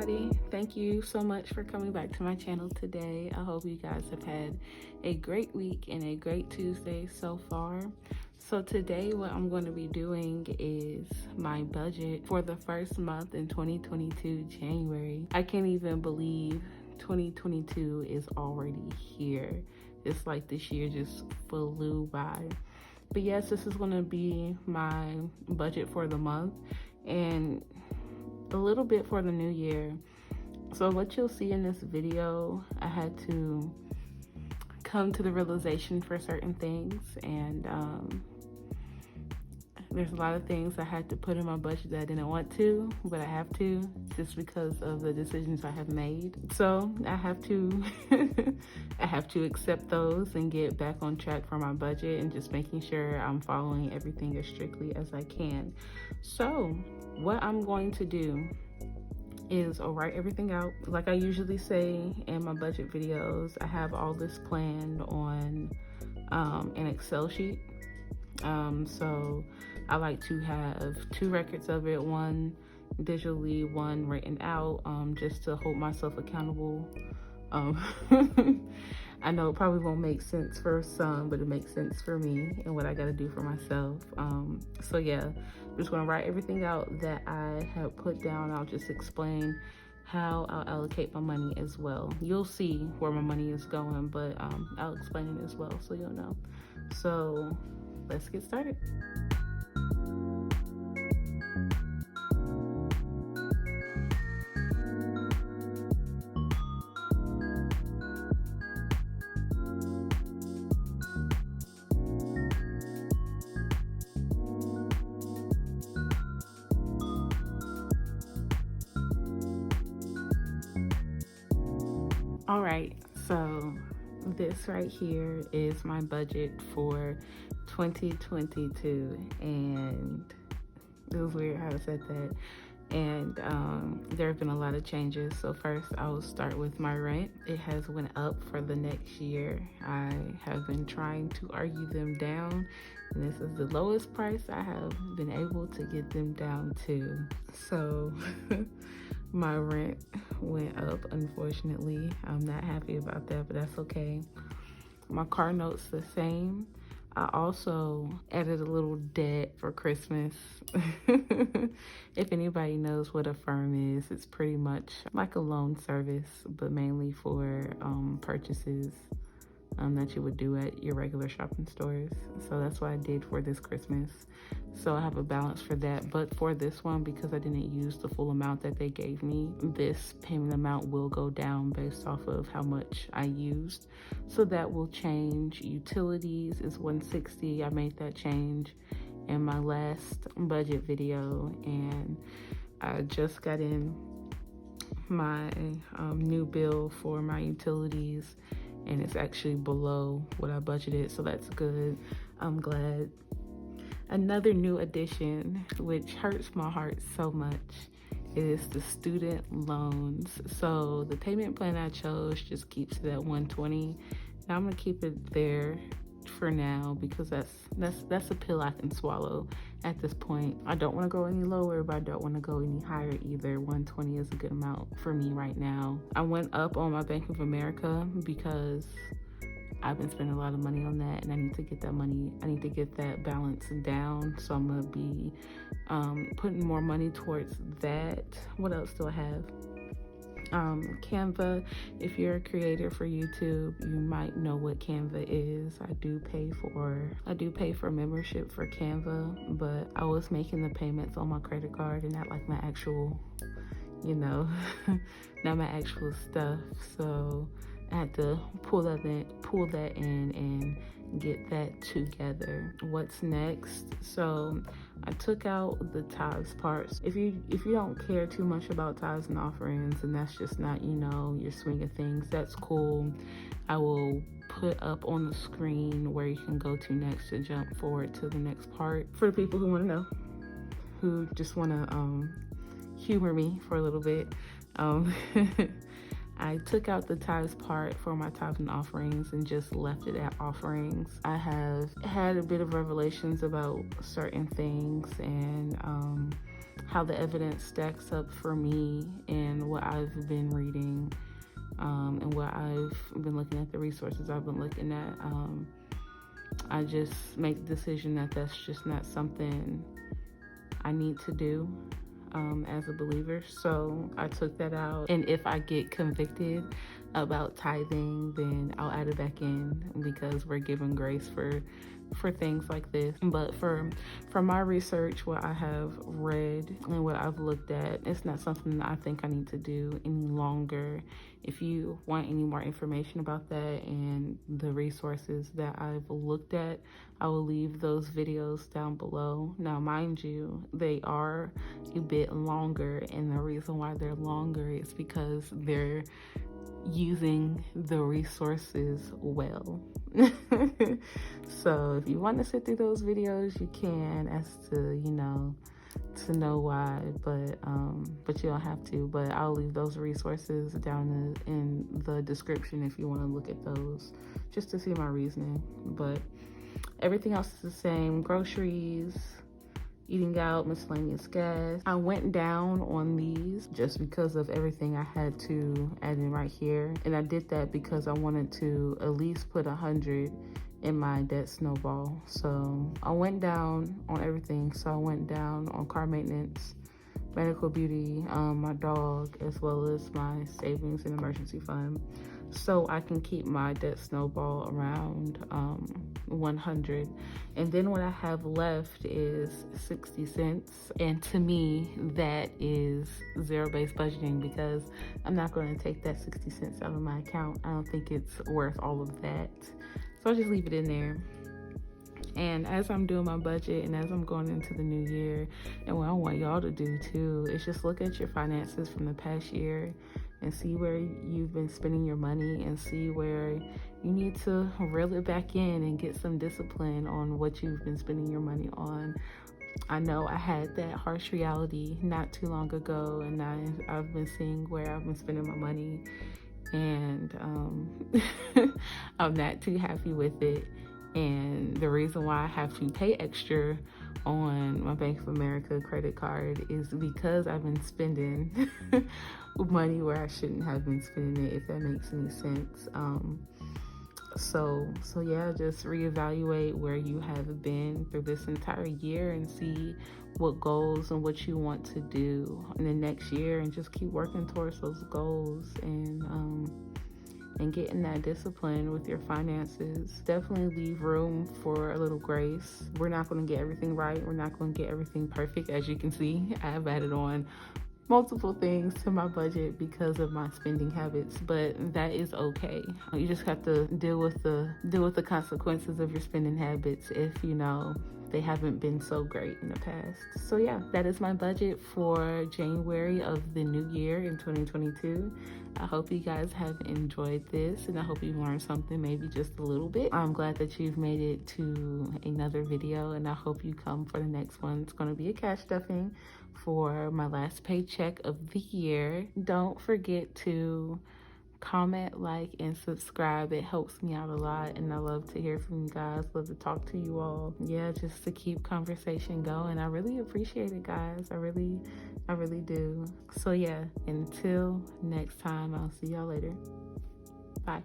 everybody. Thank you so much for coming back to my channel today. I hope you guys have had a great week and a great Tuesday so far. So today what I'm going to be doing is my budget for the first month in 2022, January. I can't even believe 2022 is already here. It's like this year just flew by. But yes, this is going to be my budget for the month and a little bit for the new year. So what you'll see in this video, I had to come to the realization for certain things, and there's a lot of things I had to put in my budget that I didn't want to, but I have to just because of the decisions I have made. So I have to I have to accept those and get back on track for my budget and just making sure I'm following everything as strictly as I can. So what I'm going to do is I'll write everything out. Like I usually say in my budget videos, I have all this planned on an Excel sheet. So I like to have 2 records of it, one digitally, one written out, just to hold myself accountable. I know it probably won't make sense for some, but it makes sense for me and what I got to do for myself. So yeah, I'm just going to write everything out that I have put down. I'll just explain how I'll allocate my money as well. You'll see where my money is going, but I'll explain it as well so you'll know. So let's get started. All right, so this right here is my budget for 2022, and it was weird how I said that. And there have been a lot of changes. So first I will start with my rent. It has went up for the next year. I have been trying to argue them down, and this is the lowest price I have been able to get them down to. So my rent went up, unfortunately. I'm not happy about that, but that's okay. My car note's the same. I also added a little debt for Christmas. If anybody knows what Affirm is, it's pretty much like a loan service, but mainly for purchases that you would do at your regular shopping stores. So that's what I did for this Christmas. So I have a balance for that. But for this one, because I didn't use the full amount that they gave me, this payment amount will go down based off of how much I used. So that will change. Utilities is $160. I made that change in my last budget video, and I just got in my new bill for my utilities, and it's actually below what I budgeted, so that's good. I'm glad. Another new addition, which hurts my heart so much, is the student loans. So the payment plan I chose just keeps it at $120. Now I'm gonna keep it there for now because that's a pill I can swallow at this point. I don't want to go any lower, but I don't want to go any higher either. $120 is a good amount for me right now. I went up on my Bank of America because I've been spending a lot of money on that, and I need to get that balance down. So I'm gonna be putting more money towards that. What else do I have? Canva. If you're a creator for YouTube, you might know what Canva is. I do pay for membership for Canva, but I was making the payments on my credit card and not like my actual, not my actual stuff. So I had to pull that in and get that together. What's next? So I took out the tithes parts. If you don't care too much about tithes and offerings, and that's just not your swing of things, that's cool. I will put up on the screen where you can go to next to jump forward to the next part for the people who want to know, who just want to humor me for a little bit. I took out the tithes part for my tithes and offerings and just left it at offerings. I have had a bit of revelations about certain things, and how the evidence stacks up for me and what I've been reading, and what I've been looking at, the resources I've been looking at. I just make the decision that that's just not something I need to do as a believer. So I took that out. And if I get convicted about tithing, then I'll add it back in, because we're given grace for things like this. But from my research, what I have read and what I've looked at, it's not something that I think I need to do any longer. If you want any more information about that and the resources that I've looked at, I will leave those videos down below. Now, mind you, they are a bit longer, and the reason why they're longer is because they're using the resources well. So if you want to sit through those videos, you can, as to to know why, but you don't have to. But I'll leave those resources down in the description if you want to look at those, just to see my reasoning. But everything else is the same: groceries, eating out, miscellaneous gas. I went down on these just because of everything I had to add in right here. And I did that because I wanted to at least put 100 in my debt snowball. So I went down on everything. So I went down on car maintenance, medical, beauty, my dog, as well as my savings and emergency fund, so I can keep my debt snowball around 100. And then what I have left is 60 cents. And to me, that is zero-based budgeting, because I'm not going to take that 60 cents out of my account. I don't think it's worth all of that. So I'll just leave it in there. And as I'm doing my budget and as I'm going into the new year, and what I want y'all to do too, is just look at your finances from the past year and see where you've been spending your money, and see where you need to reel it back in and get some discipline on what you've been spending your money on. I know I had that harsh reality not too long ago, and I've been seeing where I've been spending my money, and I'm not too happy with it. And the reason why I have to pay extra on my Bank of America credit card is because I've been spending money where I shouldn't have been spending it, if that makes any sense. So yeah, just reevaluate where you have been through this entire year and see what goals and what you want to do in the next year, and just keep working towards those goals, and getting that discipline with your finances. Definitely leave room for a little grace. We're not going to get everything right. We're not going to get everything perfect. As you can see, I have added on multiple things to my budget because of my spending habits, but that is okay. You just have to deal with the consequences of your spending habits if they haven't been so great in the past. So yeah, that is my budget for January of the new year in 2022. I hope you guys have enjoyed this, and I hope you've learned something, maybe just a little bit. I'm glad that you've made it to another video, and I hope you come for the next one. It's going to be a cash stuffing for my last paycheck of the year. Don't forget to comment, like, and subscribe. It helps me out a lot, and I love to hear from you guys. Love to talk to you all. Yeah, just to keep conversation going. I really appreciate it, guys. I really do. So yeah, until next time, I'll see y'all later. Bye.